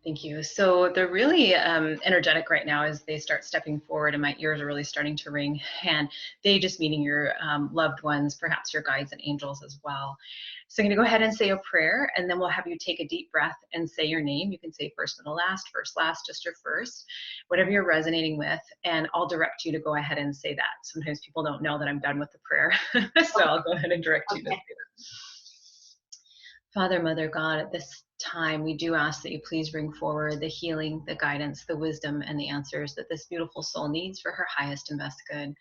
Thank you. So they're really energetic right now as they start stepping forward, and my ears are really starting to ring. And they just meaning your loved ones, perhaps your guides and angels as well. So I'm going to go ahead and say a prayer, and then we'll have you take a deep breath and say your name. You can say first and the last, first, last, just your first, whatever you're resonating with. And I'll direct you to go ahead and say that. Sometimes people don't know that I'm done with the prayer. So I'll go ahead and direct you to say Okay. that. Father, Mother, God, at this time, we do ask that you please bring forward the healing, the guidance, the wisdom, and the answers that this beautiful soul needs for her highest and best good.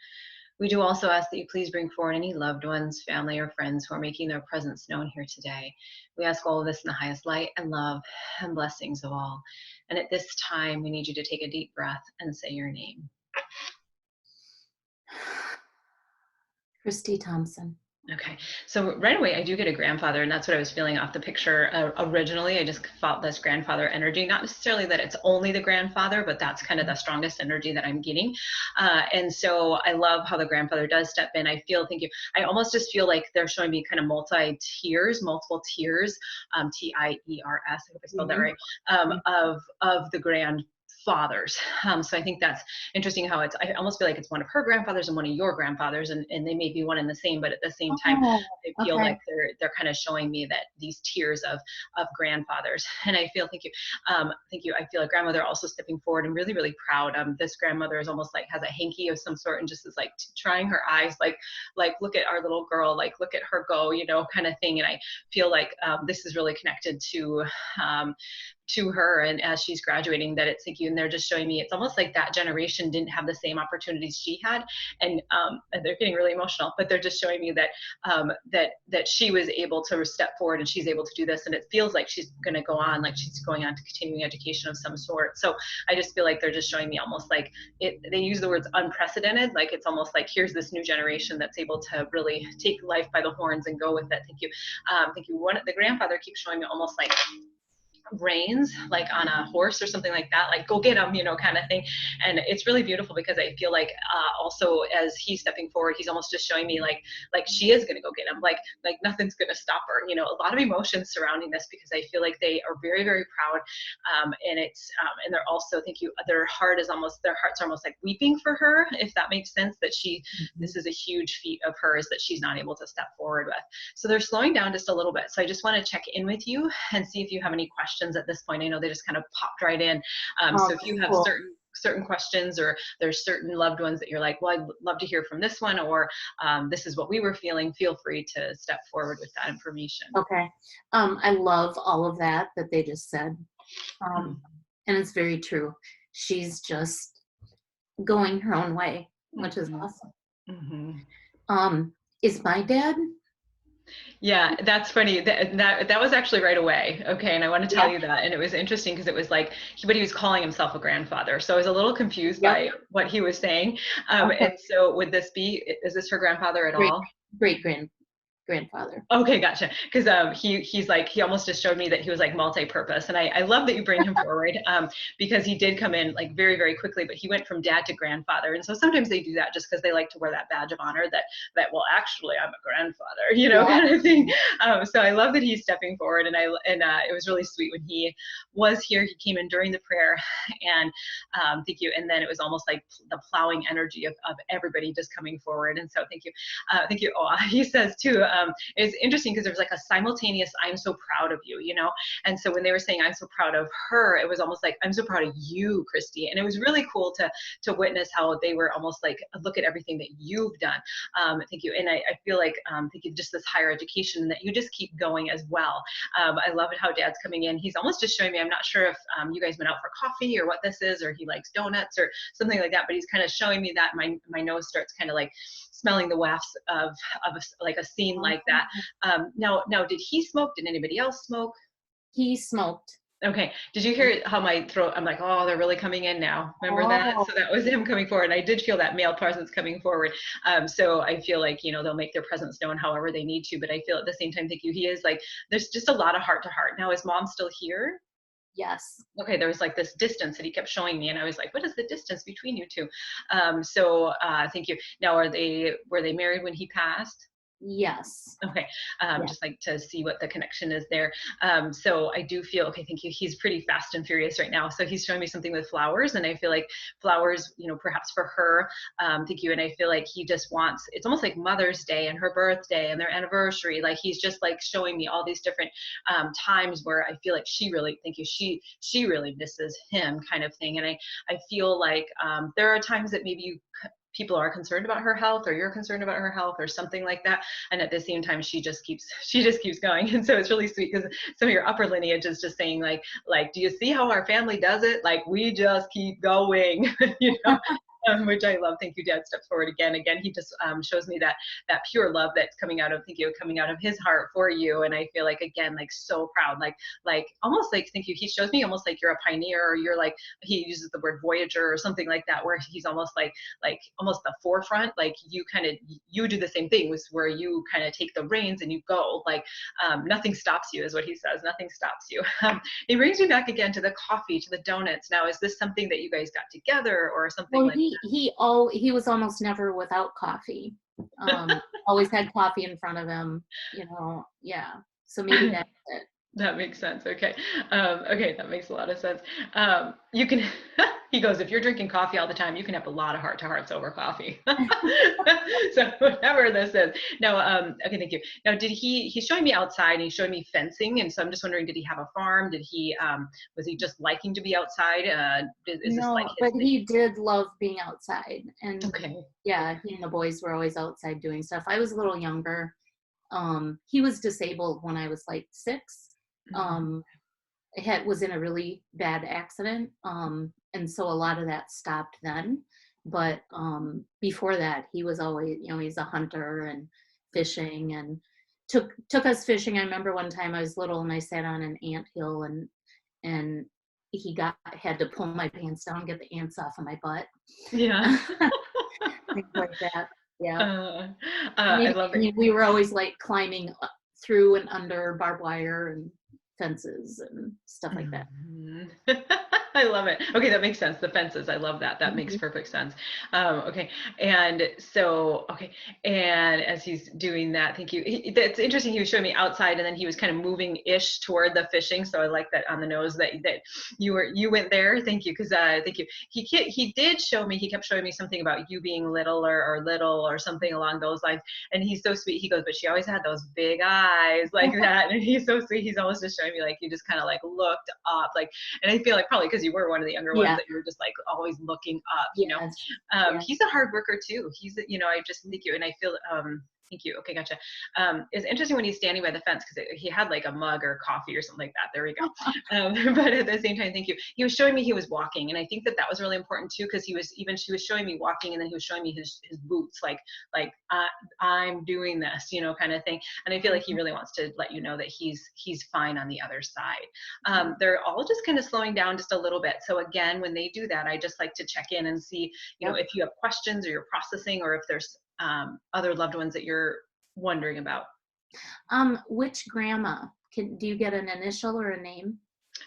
We do also ask that you please bring forward any loved ones, family, or friends who are making their presence known here today. We ask all of this in the highest light and love and blessings of all. And at this time, we need you to take a deep breath and say your name. Kristi Thompson. Okay, so right away I do get a grandfather, and that's what I was feeling off the picture originally. I just felt this grandfather energy, not necessarily that it's only the grandfather, but that's kind of the strongest energy that I'm getting. And so I love how the grandfather does step in. I feel, thank you. I almost just feel like they're showing me kind of multiple tiers, Tiers. I hope I spelled that right. Of the grandfathers. So I think that's interesting how I almost feel like it's one of her grandfathers and one of your grandfathers, and they may be one and the same, but at the same time, Oh, I feel okay. like they're kind of showing me that these tiers of grandfathers. And I feel, thank you. I feel a grandmother also stepping forward and really, really proud. This grandmother is almost like has a hanky of some sort and just is like trying her eyes, like look at our little girl, like look at her go, kind of thing. And I feel like this is really connected um, to her, and as she's graduating, that it's like you, and they're just showing me it's almost like that generation didn't have the same opportunities she had, and they're getting really emotional, but they're just showing me that that she was able to step forward and she's able to do this, and it feels like she's going to go on, like she's going on to continuing education of some sort. So I just feel like they're just showing me almost like they use the words unprecedented, like it's almost like here's this new generation that's able to really take life by the horns and go with it. Thank you. Thank you. The grandfather keeps showing me almost like reins, like on a horse or something like that, like go get him, kind of thing. And it's really beautiful because I feel like also as he's stepping forward, he's almost just showing me like she is going to go get him, like nothing's going to stop her. A lot of emotions surrounding this because I feel like they are very, very proud. And it's and they're also, thank you, their hearts are almost like weeping for her, if that makes sense, that this is a huge feat of hers that she's not able to step forward with. So they're slowing down just a little bit. So I just want to check in with you and see if you have any questions at this point. I know they just kind of popped right in. So if you have cool. certain questions, or there's certain loved ones that you're like, well, I'd love to hear from this one, or this is what we were feeling, feel free to step forward with that information. Okay. I love all of that they just said. And it's very true. She's just going her own way, which is awesome. Is my dad? Yeah, that's funny. That was actually right away. Okay, and I want to tell you that. And it was interesting because it was like, but he was calling himself a grandfather. So I was a little confused by what he was saying. Okay. And so would this be, is this her grandfather at all? Great grandfather. Okay, gotcha. Because he's like, he almost just showed me that he was like multi-purpose, and I love that you bring him forward, because he did come in like very, very quickly, but he went from dad to grandfather, and so sometimes they do that just because they like to wear that badge of honor that well, actually I'm a grandfather, kind of thing. So I love that he's stepping forward, and it was really sweet when he was here. He came in during the prayer, and thank you. And then it was almost like the plowing energy of everybody just coming forward, and so thank you, thank you. Oh, he says too. It's interesting because there was like a simultaneous I'm so proud of you, and so when they were saying I'm so proud of her, it was almost like I'm so proud of you, Kristi. And it was really cool to witness how they were almost like, look at everything that you've done. Thank you. And I feel like thank you, just this higher education that you just keep going as well. I love it how dad's coming in. He's almost just showing me, I'm not sure if you guys went out for coffee or what this is, or he likes donuts or something like that, but he's kind of showing me that my nose starts kind of like smelling the wafts of like a scene like that. Now, did he smoke? Did anybody else smoke? He smoked. Okay. Did you hear how my throat, I'm like, oh, they're really coming in now. Remember that? So that was him coming forward. I did feel that male presence coming forward. So I feel like, they'll make their presence known however they need to, but I feel at the same time, thank you, he is like, there's just a lot of heart to heart. Now, is mom still here? Yes. Okay, there was like this distance that he kept showing me, and I was like, what is the distance between you two? Thank you. Now, were they married when he passed? Yes. Okay. Yeah. Just like to see what the connection is there. So I do feel, okay, thank you. He's pretty fast and furious right now. So he's showing me something with flowers. And I feel like flowers, perhaps for her, thank you. And I feel like he just wants, it's almost like Mother's Day and her birthday and their anniversary. Like he's just like showing me all these different times where I feel like she really, thank you, she really misses him kind of thing. And I feel like there are times that maybe people are concerned about her health, or you're concerned about her health, or something like that, and at the same time she just keeps going. And so it's really sweet because some of your upper lineage is just saying like do you see how our family does it, like we just keep going. you know which I love. Thank you. Dad steps forward again. He just shows me that pure love that's coming out of, thank you, coming out of his heart for you. And I feel like, again, like so proud, like almost like, thank you, he shows me almost like you're a pioneer, or you're like, he uses the word voyager or something like that, where he's almost like almost the forefront, like you do the same thing, was where you kind of take the reins and you go, like nothing stops you, is what he says. Nothing stops you. It brings me back again to the coffee, to the donuts. Now, is this something that you guys got together or something Well, like he was almost never without coffee. Always had coffee in front of him, yeah. So maybe that? that's it. That makes sense. Okay. Okay, that makes a lot of sense. You can, he goes, if you're drinking coffee all the time, you can have a lot of heart to hearts over coffee. So whatever this is. Now, okay, thank you. Now, he's showing me outside and he's showing me fencing. And so I'm just wondering, did he have a farm? Was he just liking to be outside? Is this like No, his but thing? he did love being outside. And Okay. yeah, he and the boys were always outside doing stuff. I was a little younger. He was disabled when I was like 6. Mhm. Um, was in a really bad accident. And so a lot of that stopped then. But before that, he was always, he's a hunter and fishing, and took us fishing. I remember one time I was little and I sat on an ant hill, and had to pull my pants down, get the ants off of my butt. Yeah. Things like that. Yeah. Uh, I Maybe, love I it. mean, we were always like climbing through and under barbed wire and fences and stuff like that. Mhm. I love it. Okay, that makes sense. The fences, I love that. That makes Mhm. perfect sense. Okay, and so okay, and as he's doing that, thank you. That's interesting. He was showing me outside, and then he was kind of moving ish toward the fishing. So I like that on the nose that you went there. Thank you, because thank you. He did show me. He kept showing me something about you being little, or little, or something along those lines. And he's so sweet. He goes, but she always had those big eyes like that. And he's so sweet. He's always just showing me like you just kind of like looked up, like, and I feel like probably because you were one of the younger ones Yeah. that you were just like always looking up. Yes. Yeah. He's a hard worker too. I just think you, and I feel, thank you. Okay, gotcha. It's interesting when he's standing by the fence because he had like a mug or coffee or something like that. There we go. But at the same time, thank you. He was showing me he was walking, and I think that was really important too, because she was showing me walking, and then he was showing me his boots, like I'm doing this, kind of thing. And I feel like he really wants to let you know that he's fine on the other side. They're all just kind of slowing down just a little bit. So again, when they do that, I just like to check in and see, Yep. if you have questions or you're processing, or if there's other loved ones that you're wondering about. Which grandma? Do you get an initial or a name?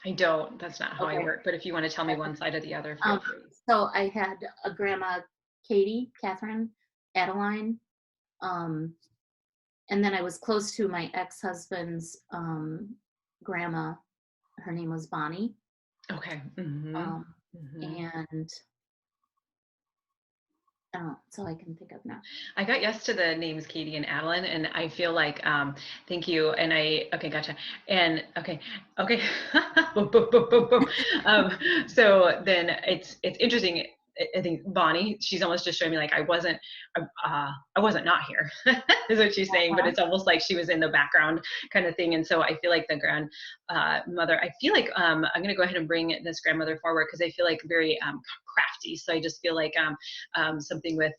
I don't. That's not how I Okay. work. But if you want to tell me one side or the other, feel Um, free. so I had a grandma, Katie, Catherine, Adeline, um, and then I was close to my ex-husband's grandma. Her name was Bonnie. Okay. Mm-hmm. Um, Mm-hmm. and that's all I can think of now. I got yes to the names Katie and Adeline, and I feel like thank you. And okay, gotcha. And okay. Boom, boom, boom, boom, boom. So then it's interesting. I think Bonnie, she's almost just showing me like I wasn't not here, is what she's saying, but Uh-huh. it's almost like she was in the background kind of thing. And so I feel like the grandmother, I feel like I'm going to go ahead and bring this grandmother forward because I feel like very crafty. So I just feel like something with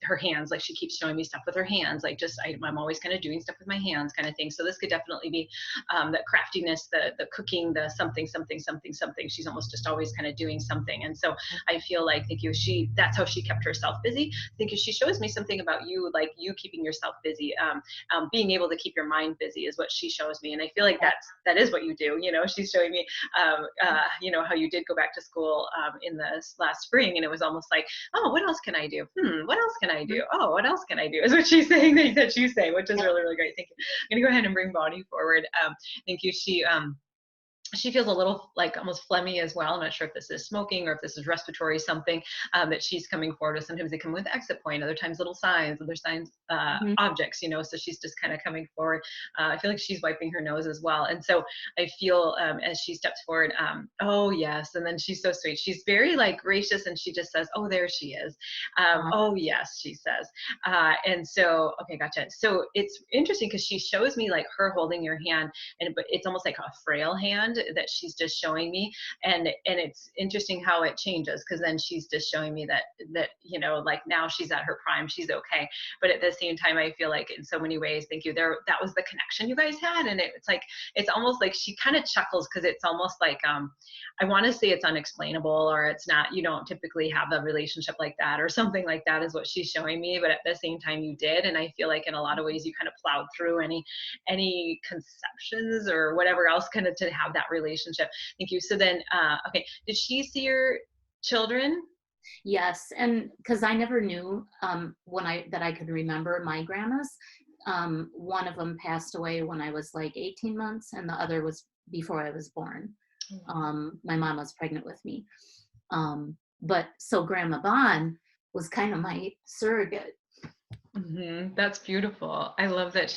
her hands, like she keeps showing me stuff with her hands, like I'm always kind of doing stuff with my hands kind of thing. So this could definitely be that craftiness, the cooking, the something. She's almost just always kind of doing something. And so I feel like thank you, that's how she kept herself busy. Thank you. She shows me something about you, like you keeping yourself busy, being able to keep your mind busy is what she shows me. And I feel like that is what you do. She's showing me, how you did go back to school in the last spring, and it was almost like, oh, what else can I do? What else can I do? Oh, what else can I do? Is what she's saying that you say, which is really, really great. Thank you. I'm gonna go ahead and bring Bonnie forward. Thank you. She feels a little like almost phlegmy as well. I'm not sure if this is smoking or if this is respiratory something that she's coming forward with. Sometimes they come with exit point, other times little signs, other signs, objects, so she's just kind of coming forward. I feel like she's wiping her nose as well. And so I feel as she steps forward, oh yes. And then she's so sweet. She's very like gracious, and she just says, oh, there she is. Oh yes, she says. And so, okay, gotcha. So it's interesting because she shows me like her holding your hand, but it's almost like a frail hand that she's just showing me, and it's interesting how it changes, because then she's just showing me that like now she's at her prime, she's okay. But at the same time, I feel like in so many ways, thank you, that was the connection you guys had. And it's almost like she kind of chuckles, because it's almost like I want to say it's unexplainable, or it's not, you don't typically have a relationship like that or something like that, is what she's showing me. But at the same time, you did. And I feel like in a lot of ways you kind of plowed through any conceptions or whatever else kind of to have that relationship. Thank you. So then, okay, did she see your children? Yes, and because I never knew that I could remember my grandmas. One of them passed away when I was like 18 months, and the other was before I was born. My mom was pregnant with me. But so Grandma Bon was kind of my surrogate. That's beautiful. I love that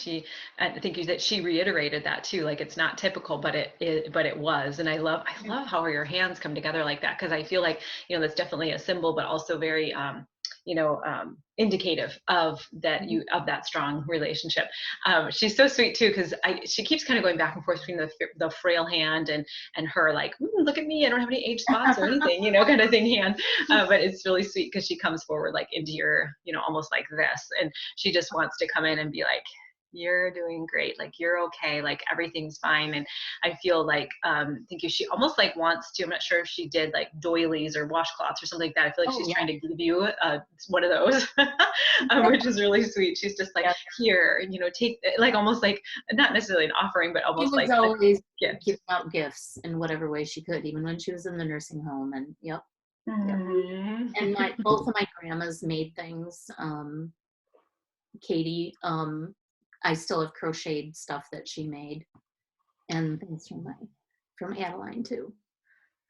I think that she reiterated that too. Like it's not typical, but it was. And I love how your hands come together like that, because I feel like that's definitely a symbol, but also very indicative of that strong relationship. She's so sweet too, because she keeps kind of going back and forth between the frail hand and her like, look at me, I don't have any age spots or anything, kind of thing hand. But it's really sweet because she comes forward like into your, almost like this, and she just wants to come in and be like, you're doing great, like you're okay, like everything's fine. And I feel like thank you, she almost like wants to, I'm not sure if she did like doilies or washcloths or something like that. I feel like she's trying to give you one of those, which is really sweet. She's just like, here, take, like almost like not necessarily an offering, but almost she was like always giving out gifts in whatever way she could, even when she was in the nursing home. And and both of my grandmas made things. Katie, I still have crocheted stuff that she made, and things from Adeline too.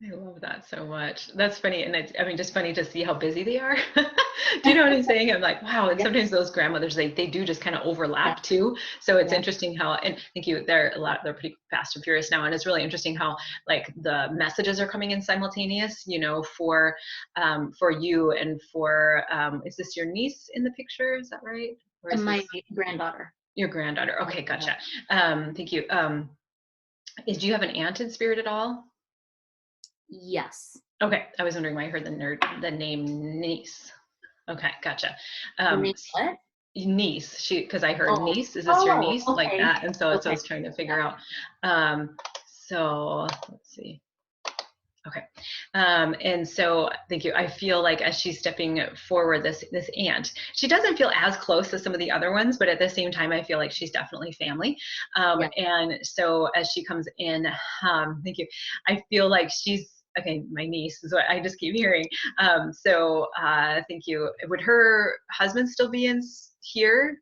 I love that so much. That's funny. And it's, just funny to see how busy they are. Do you know what I'm saying? I'm like, wow. And sometimes those grandmothers, they do just kind of overlap too. So it's interesting how, and thank you, they're pretty fast and furious now. And it's really interesting how like the messages are coming in simultaneous, for you and for, is this your niece in the picture? Is that right? Or is my granddaughter. Your granddaughter. Okay. Gotcha. Thank you. Do you have an aunt in spirit at all? Yes. Okay, I was wondering why I heard the name niece. Okay, gotcha. What? Niece. Because I heard niece. Is this your niece? Okay. Like that? And so that's what I was trying to figure out. So let's see. Okay. And so thank you. I feel like as she's stepping forward, this aunt, she doesn't feel as close as some of the other ones, but at the same time, I feel like she's definitely family. And so as she comes in, thank you. I feel like she's, okay, my niece is what I just keep hearing. So thank you. Would her husband still be in here?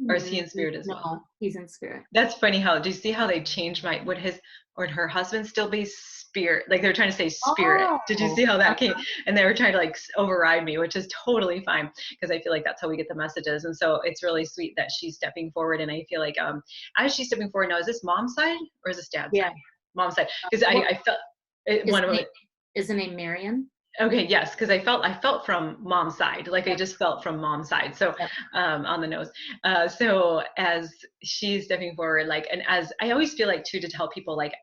Or is he in spirit as well? No, he's in spirit. That's funny. Do you see how they changed would her husband still be spirit? Like they're trying to say spirit. Did you see how that came? And they were trying to like override me, which is totally fine, because I feel like that's how we get the messages. And so it's really sweet that she's stepping forward. And I feel like as she's stepping forward now, is this mom's side or is this dad's side? Mom's side. Because I felt one of them. Is the name Marion? Okay, yes, because I felt from mom's side, like I just felt from mom's side. So on the nose. So as she's stepping forward, like, and as I always feel like too, to tell people, like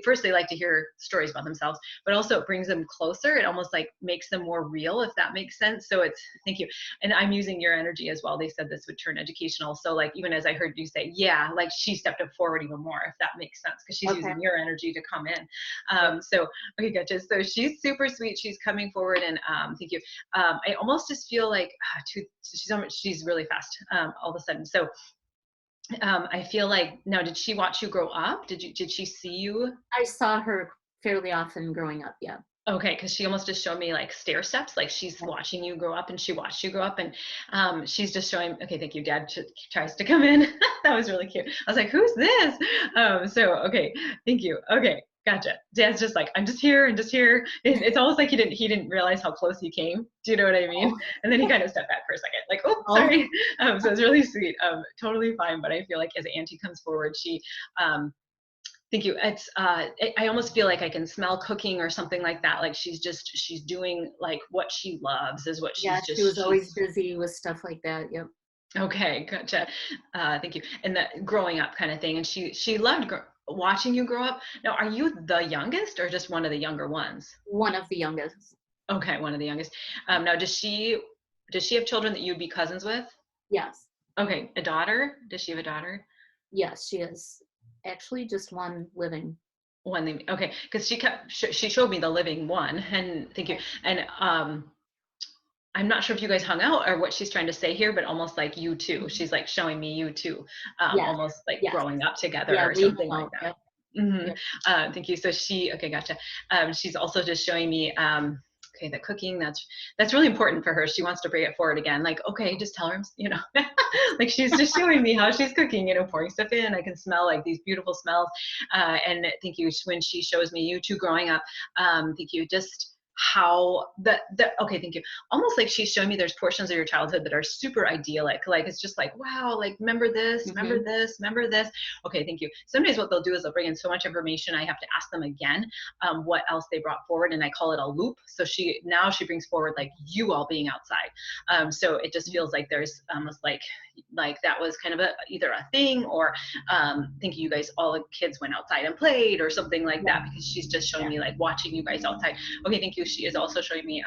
first they like to hear stories about themselves, but also it brings them closer. It almost like makes them more real, if that makes sense. So it's, thank you. And I'm using your energy as well. They said this would turn educational. So like, even as I heard you say, yeah, like she stepped up forward even more, if that makes sense, because she's Okay. using your energy to come in. Yep. So, okay, gotcha. So she's super sweet. She's coming forward, and thank you. I almost just feel like she's really fast all of a sudden. So I feel like, now, did she watch you grow up? Did she see you? I saw her fairly often growing up. Yeah. Okay, because she almost just showed me like stair steps, like she's watching you grow up, and she watched you grow up, and she's just showing. Okay, thank you. Dad tries to come in. That was really cute. I was like, "Who's this?" So okay, thank you. Okay, gotcha. Dad's just like, "I'm just here and just here." It's almost like he didn't realize how close he came. Do you know what I mean? Oh. And then he kind of stepped back for a second, like, "Oh, Oh. sorry." So it's really sweet. Totally fine. But I feel like as Auntie comes forward, she um, thank you. It's I almost feel like I can smell cooking or something like that. Like she's doing like what she loves is what Yeah, she was always busy with stuff like that. Yep. okay, gotcha. Thank you. And that growing up kind of thing. And she loved watching you grow up. Now, are you the youngest or just one of the younger ones? One of the youngest. Okay, one of the youngest. Now, does she have children that you'd be cousins with? Yes. Okay, a daughter. Does she have a daughter? Yes, she is actually just one living. One thing, okay, because she showed me the living one, and thank you. Okay. And I'm not sure if you guys hung out or what she's trying to say here, but almost like you two. Mhm. She's like showing me you two, Yes. almost like Yes. growing up together Yeah, or we hung something like out. that. Yep. hmm Yep. Thank you. So okay, gotcha. She's also just showing me, okay, the cooking. That's really important for her. She wants to bring it forward again. Like, okay, just tell her, like she's just showing me how she's cooking. Pouring stuff in. I can smell like these beautiful smells. And thank you. When she shows me you two growing up, thank you. Just how okay, thank you, almost like she's showing me there's portions of your childhood that are super idyllic, like it's just like, wow, like remember this, remember Mhm. this, remember this. Okay, thank you. Sometimes what they'll do is they'll bring in so much information, I have to ask them again what else they brought forward, and I call it a loop. So she brings forward like you all being outside. So it just feels like there's almost like that was kind of either a thing, or thinking you guys, all the kids went outside and played or something like Yeah. that, because she's just showing Yeah. me like watching you guys outside. Okay, thank you. She is also showing me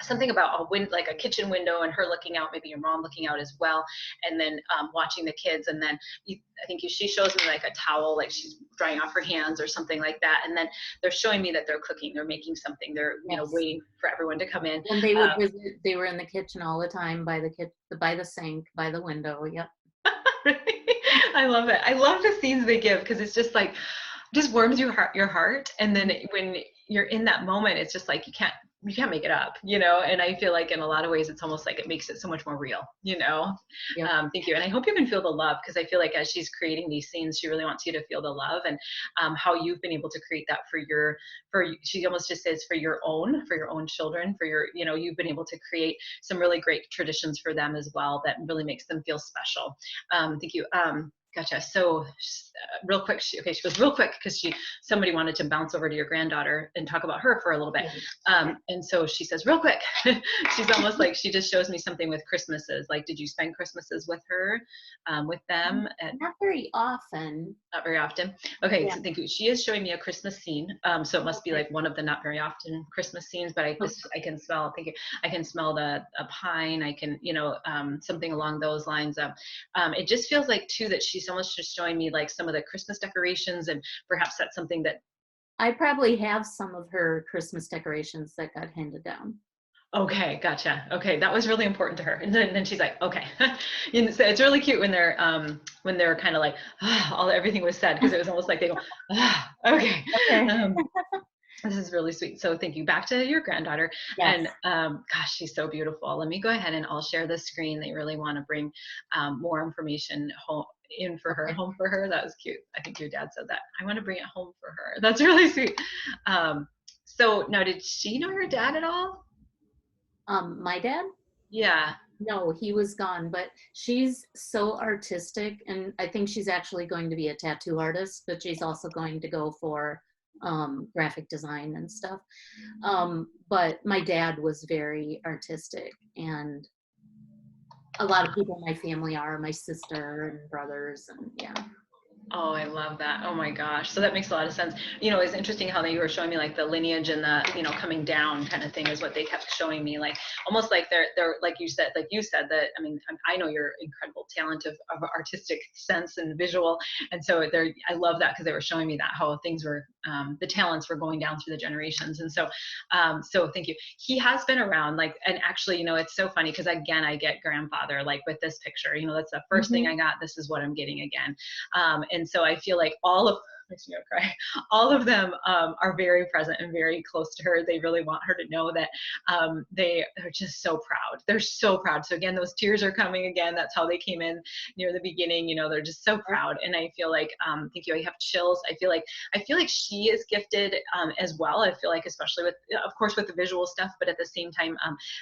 something about like a kitchen window, and her looking out, maybe your mom looking out as well, and then watching the kids. And then I think she shows me like a towel, like she's drying off her hands or something like that. And then they're showing me that they're cooking, they're making something, they're Yes. waiting for everyone to come in. When they would visit, they were in the kitchen all the time, by the sink, by the window. Yep. I love it. I love the scenes they give, because it's just like, just warms your heart. And then Mhm. when you're in that moment, it's just like you can't make it up. And I feel like in a lot of ways it's almost like it makes it so much more real. Yep. Thank you. And I hope you can feel the love, because I feel like as she's creating these scenes, she really wants you to feel the love, and how you've been able to create that she almost just says for your own children, you've been able to create some really great traditions for them as well that really makes them feel special. Thank you. Gotcha. So real quick, she goes real quick, because somebody wanted to bounce over to your granddaughter and talk about her for a little bit. Right. Okay. And so she says real quick, she's almost like, she just shows me something with Christmases. Like, did you spend Christmases with her, with them Not very often. not very often? Okay, Yeah. so thank you. She is showing me a Christmas scene. So it must be Okay. like one of the not very often Christmas scenes, but Okay. I can smell, thank you. I can smell a pine. I can, something along those lines. It just feels like too that she's almost just showing me like some of the Christmas decorations, and perhaps that's something that, I probably have some of her Christmas decorations that got handed down. okay, gotcha. Okay, that was really important to her. And then she's like, okay. So it's really cute when they're kind of like, everything was said, because it was almost like they go, okay. Okay. Um, This is really sweet. So thank you. Back to your granddaughter. Yes. And gosh, she's so beautiful. Let me go ahead and I'll share the screen. They really want to bring more information Okay. home for her. That was cute. I think your dad said that. I want to bring it home for her. That's really sweet. So now, did she know your dad at all? My dad? Yeah. No, he was gone, but she's so artistic, and I think she's actually going to be a tattoo artist, but she's also going to go for graphic design and stuff. But my dad was very artistic, and a lot of people in my family are, my sister and brothers, and yeah. Oh, I love that. Oh my gosh. So that makes a lot of sense. You know, it's interesting how they were showing me like the lineage and the, you know, coming down kind of thing is what they kept showing me. Like almost like they're like you said that, I mean, I know your incredible talent of artistic sense and visual. And so I love that because they were showing me that how things were, the talents were going down through the generations. And so, so thank you. He has been around like, and actually, you know, it's so funny because again, I get grandfather, like with this picture, you know, that's the first thing Hmm. I got. This is what I'm getting again. And so I feel like all of, makes me cry. All of them are very present and very close to her. They really want her to know that they are just so proud. They're so proud. So again, those tears are coming again. That's how they came in near the beginning. You know, they're just so proud. And I feel like, thank you. I have chills. I feel like she is gifted as well. I feel like, especially with, of course, with the visual stuff, but at the same time,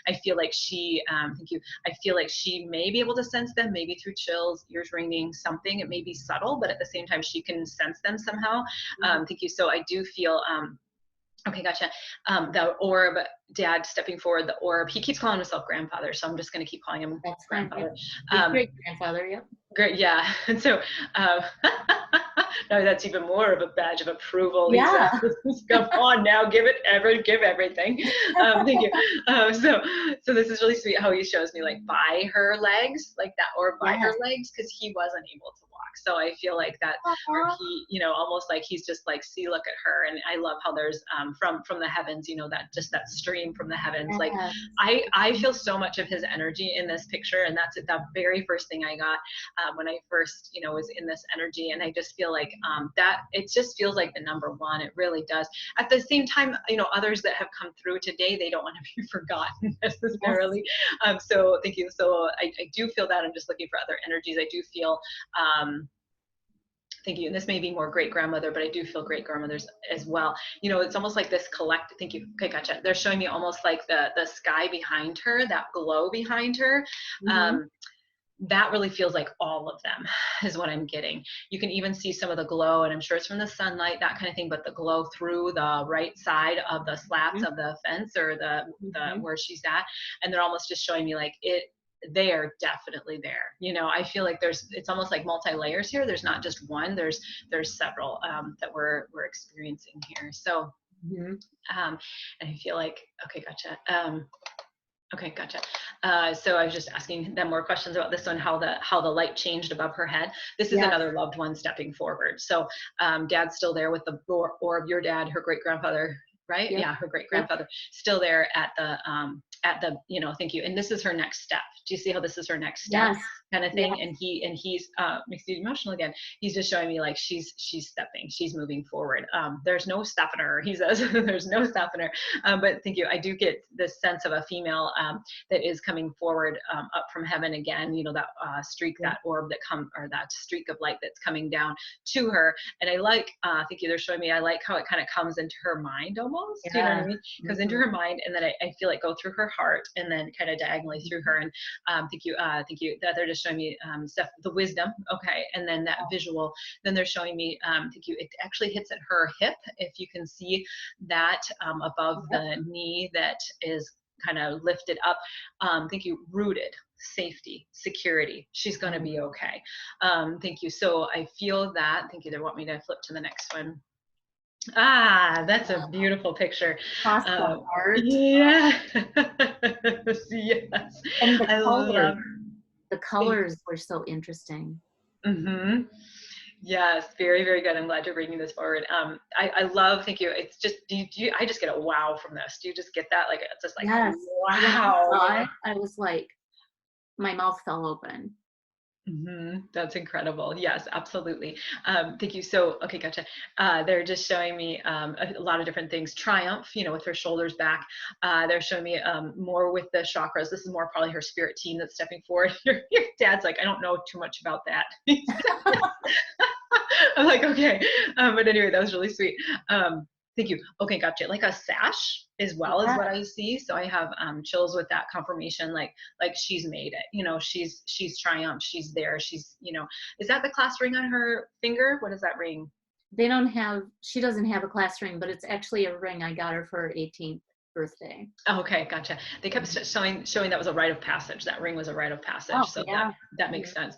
I feel like she, thank you. I feel like she may be able to sense them, maybe through chills, ears ringing, something. It may be subtle, but at the same time, she can sense them somehow. Thank you. So I do feel, okay, gotcha. The orb, dad stepping forward, the orb, he keeps calling himself grandfather. So I'm just going to keep calling him That's fine. Yep. grandfather. Great Um, great grandfather. Yep. Great, yeah. And so, um, no, that's even more of a badge of approval. He says, Yeah. "Come on now, give everything." Thank you. So this is really sweet how he shows me like by her legs, like that, or by her Yes. legs, because he wasn't able to walk. So I feel like that, or Aw. he, you know, almost like he's just like, see, look at her. And I love how there's from the heavens, you know, that just that stream from the heavens. Like Yes. I feel so much of his energy in this picture, and that's the very first thing I got when I first, you know, was in this energy. And I just feel like that it just feels like the number one. It really does. At the same time, you know, others that have come through today, they don't want to be forgotten Yes. necessarily. So thank you. So I do feel that. I'm just looking for other energies. I do feel, thank you. And this may be more great grandmother, but I do feel great grandmothers as well. You know, it's almost like this collect. Thank you. Okay, gotcha. They're showing me almost like the sky behind her, that glow behind her. Hmm. Um, that really feels like all of them is what I'm getting. You can even see some of the glow, and I'm sure it's from the sunlight, that kind of thing, but the glow through the right side of the slats of the fence or the Hmm. where she's at. And they're almost just showing me like they are definitely there. You know, I feel like it's almost like multi-layers here. There's not just one, there's several that we're experiencing here. So Hmm. and I feel like, okay, gotcha. Okay, gotcha. So I was just asking them more questions about this one, how the light changed above her head. This is Yes. another loved one stepping forward. So dad's still there with the orb. Your dad, her great grandfather, right? Yep. Yeah, her great Yep. grandfather, still there at the, you know, thank you. And this is her next step. Do you see how this is her next step? Yes. Kind of Yes. thing. And he's makes me emotional again. He's just showing me like she's stepping, she's moving forward. There's no stopping her. He says there's no stopping her. But thank you. I do get this sense of a female that is coming forward up from heaven again. You know, that streak, Yep. that orb that or that streak of light that's coming down to her. And I like, thank you. They're showing me. I like how it kind of comes into her mind almost. You know what I Yes. mean? Comes into Hmm. her mind, and then I feel it go through her heart, and then kind of diagonally through her. And thank you. Thank you. That they're just showing me stuff, the wisdom. Okay, and then that visual. Then they're showing me. Thank you. It actually hits at her hip. If you can see that above Yep. the knee, that is kind of lifted up. Thank you. Rooted, safety, security. She's going to Mhm. be okay. Thank you. So I feel that. Thank you. They want me to flip to the next one. Ah, that's a beautiful picture. Across the heart. Yeah. Yes. And the I colors. love. The colors were so interesting. Mm-hmm. Yes, very, very good. I'm glad you're bringing this forward. I love, thank you. It's just, I just get a wow from this. Do you just get that? Like, it's just like, Yes. When I wow, you saw know? it, I was like, my mouth fell open. That's incredible. Yes, absolutely. Thank you. So, okay, gotcha. They're just showing me a lot of different things. Triumph, you know, with her shoulders back. They're showing me more with the chakras. This is more probably her spirit team that's stepping forward. Your dad's like, I don't know too much about that. I'm like, okay. But anyway, that was really sweet. Thank you. Okay, gotcha. Like a sash as well is Yeah. what I see. So I have chills with that confirmation, like she's made it. You know, she's triumphed. She's there. She's, you know, is that the class ring on her finger? What is that ring? They don't have, she doesn't have a class ring, but it's actually a ring I got her for her 18th birthday. Okay, gotcha. They kept showing that was a rite of passage. That ring was a rite of passage, Oh, so yeah. that makes Mhm. sense.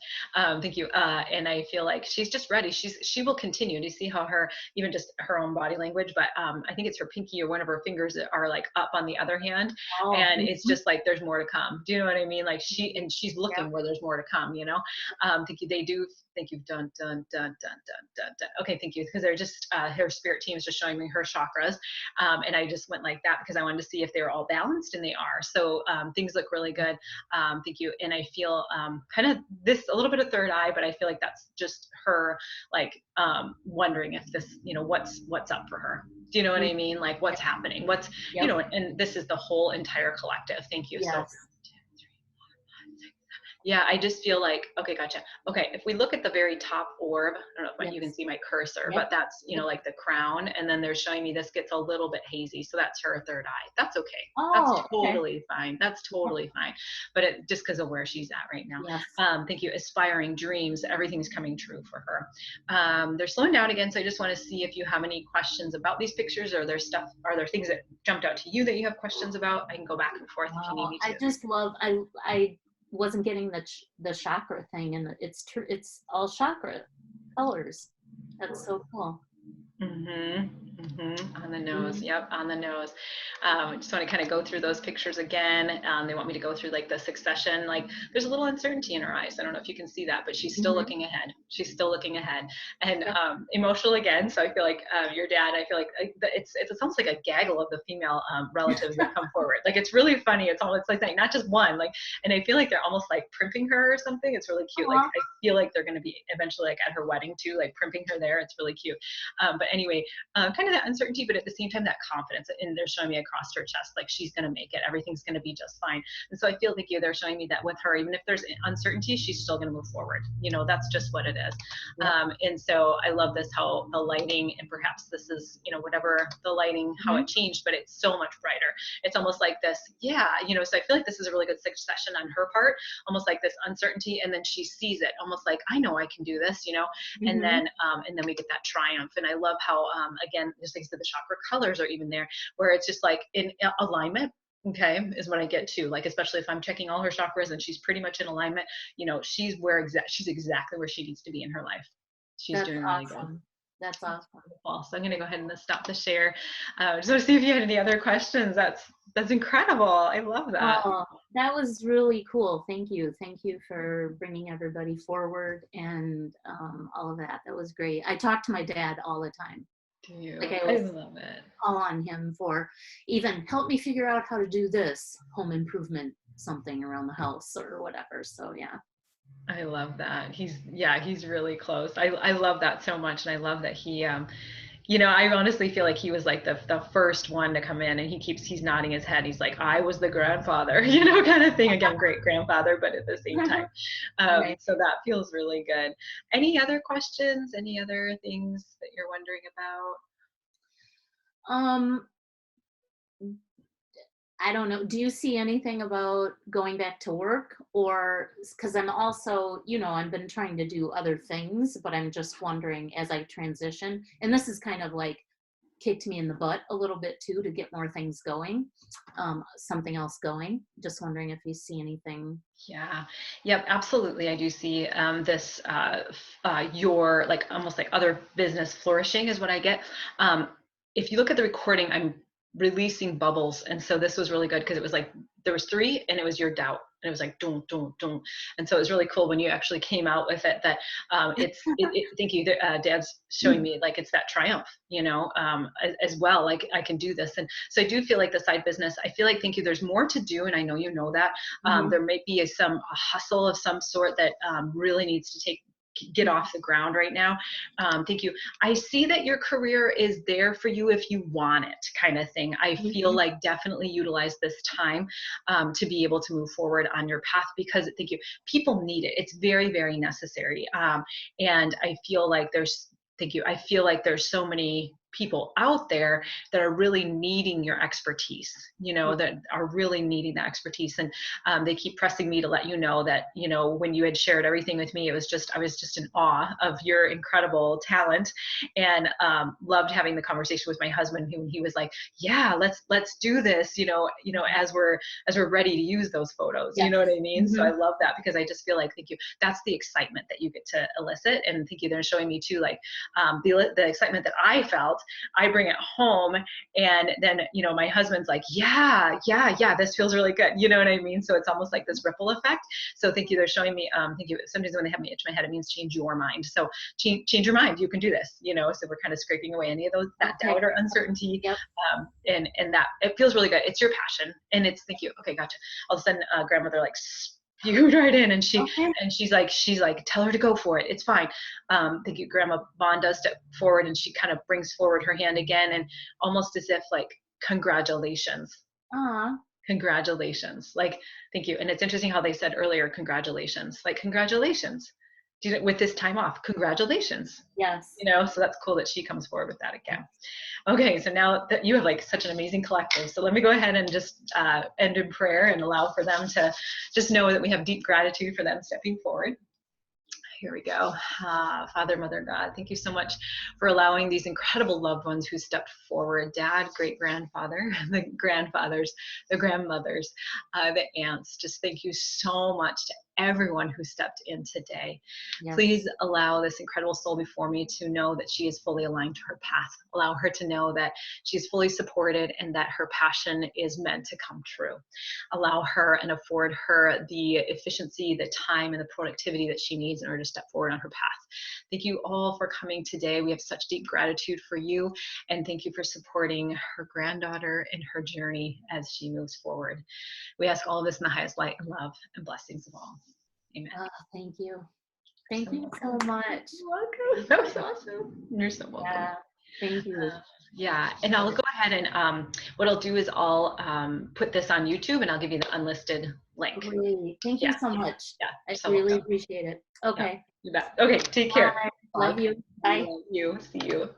Thank you. And I feel like she's just ready. She will continue. Do you see how her, even just her own body language? But I think it's her pinky or one of her fingers that are like up on the other hand, Oh, and it's mhm. just like there's more to come. Do you know what I mean? Like Mhm. she's Yep. looking where there's more to come. You know. Thank you. They do. Thank you. Dun dun dun dun dun dun dun. Okay, thank you. Because they're just her spirit team is just showing me her chakras, and I just went like that because I wanted to see if they were all balanced, and they are. So things look really good. Thank you. And I feel kind of this a little bit of third eye, but I feel like that's just her like wondering if this, what's up for her. Do you know what Mhm. I mean? Like what's happening? What's, Yep. and this is the whole entire collective. Thank you. So Yes. yeah, I just feel like, okay, gotcha. Okay, if we look at the very top orb, I don't know if you can Yes. see my cursor, Yep. but that's, Yep. like the crown, and then they're showing me this gets a little bit hazy, so that's her third eye. That's okay. That's Oh, okay. totally fine. That's Yep. totally fine. But it just because of where she's at right now. Yes. Thank you. Aspiring dreams, everything's coming true for her. They're slowing down again, so I just want to see if you have any questions about these pictures, or are there things that jumped out to you that you have questions about? I can go back and forth if you need Wow. me I to. just love, I wasn't getting the chakra thing, and it's true. It's all chakra colors. That's so cool. On the nose. Mhm. Yep, on the nose. I just want to kind of go through those pictures again. They want me to go through like the succession. Like there's a little uncertainty in her eyes. I don't know if you can see that, but she's still Mhm. looking ahead. She's still looking ahead, and Yep. emotional again. So I feel like your dad. I feel like it's almost like a gaggle of the female relatives that come forward. Like it's really funny. It's like not just one. Like, and I feel like they're almost like primping her or something. It's really cute. Like Aw. I feel like they're going to be eventually like at her wedding too, like primping her there. It's really cute. But anyway, kind of that uncertainty, but at the same time, that confidence. And they're showing me across her chest, like she's going to make it. Everything's going to be just fine. And so I feel like they're showing me that with her, even if there's uncertainty, she's still going to move forward. That's just what it is. Yep. And so I love this, how the lighting, and perhaps this is, whatever the lighting, how it Mhm. changed, but it's so much brighter. It's almost like this, yeah, so I feel like this is a really good succession on her part, almost like this uncertainty. And then she sees it almost like, I know I can do this, Mhm. and then we get that triumph. And I love how again, just like I said, the chakra colors are even there, where it's just like in alignment. Okay, is what I get to, like, especially if I'm checking all her chakras and she's pretty much in alignment. She's exactly where she needs to be in her life. She's That's doing really good. awesome. That's awesome. Beautiful. So I'm going to go ahead and stop the share. Just want to see if you had any other questions. That's incredible. I love that. Oh, that was really cool. Thank you. Thank you for bringing everybody forward and all of that. That was great. I talk to my dad all the time. Do you? Like I I will love it. call on him for even help me figure out how to do this home improvement something around the house or whatever. So yeah. I love that. He's really close. I love that so much. And I love that I honestly feel like he was like the first one to come in, and he's nodding his head. He's like, I was the grandfather, kind of thing. Again, great grandfather, but at the same time. Right. So that feels really good. Any other questions? Any other things that you're wondering about? Um, I don't know. Do you see anything about going back to work, or because I'm also, I've been trying to do other things, but I'm just wondering as I transition, and this is kind of like kicked me in the butt a little bit too to get more things going, something else going. Just wondering if you see anything. Yeah. Yep. Absolutely. I do see this your like almost like other business flourishing is what I get. Um, if you look at the recording, I'm releasing bubbles, and so this was really good because it was like there was three, and it was your doubt, and it was like doom doom doom, and so it was really cool when you actually came out with it. That thank you. Dad's showing me like it's that triumph, as well. Like I can do this, and so I do feel like the side business. I feel like thank you. There's more to do, and I know you know that. Mhm. There may be a hustle of some sort that really needs to get off the ground right now. Thank you. I see that your career is there for you if you want it, kind of thing. I feel Mhm. like definitely utilize this time to be able to move forward on your path, because thank you. People need it. It's very, very necessary. And I feel like thank you. I feel like there's so many people out there that are really needing your expertise, that are really needing that expertise. And they keep pressing me to let you know that, when you had shared everything with me, I was just in awe of your incredible talent, and loved having the conversation with my husband, who he was like, yeah, let's do this, as we're ready to use those photos, you Yes. know what I mean? So I Mhm. love that, because I just feel like, thank you, that's the excitement that you get to elicit. And thank you, they're showing me too, like, the excitement that I felt, I bring it home, and then, my husband's like, yeah, yeah, yeah, this feels really good, you know what I mean? So it's almost like this ripple effect. So thank you, they're showing me, thank you, sometimes when they have me itch my head, it means change your mind. So change your mind, you can do this, so we're kind of scraping away any of those, that Okay. doubt or uncertainty. Yep. And that it feels really good. It's your passion, and it's, thank you, okay, gotcha. All of a sudden, grandmother like spewed right in, and Okay. she's like, tell her to go for it, it's fine. Thank you, Grandma Vaughn does step forward, and she kind of brings forward her hand again, and almost as if like, congratulations, Aw. congratulations, like, thank you. And it's interesting how they said earlier, congratulations, like, congratulations, with this time off, congratulations, Yes. so that's cool that she comes forward with that again. Okay, so now that you have like such an amazing collective, so let me go ahead and just end in prayer and allow for them to just know that we have deep gratitude for them stepping forward. Here we go. Father, Mother, God, thank you so much for allowing these incredible loved ones who stepped forward, dad, great grandfather, the grandfathers, the grandmothers, the aunts. Just thank you so much to everyone who stepped in today. Yes. Please allow this incredible soul before me to know that she is fully aligned to her path. Allow her to know that she's fully supported and that her passion is meant to come true. Allow her and afford her the efficiency, the time, and the productivity that she needs in order to step forward on her path. Thank you all for coming today. We have such deep gratitude for you, and thank you for supporting her granddaughter in her journey as she moves forward. We ask all of this in the highest light and love and blessings of all. Amen. Oh, thank you. Thank So you so welcome. much. You're welcome. That was awesome. You're so welcome. Yeah. Thank you. Yeah, and I'll go ahead and what I'll do is I'll put this on YouTube, and I'll give you the unlisted link. Great. Thank you Yeah, so much. yeah, I you're so really welcome. appreciate it. Yeah, Okay. you bet. Okay, take care. Bye. Bye. Love you. Bye. Love you. See you.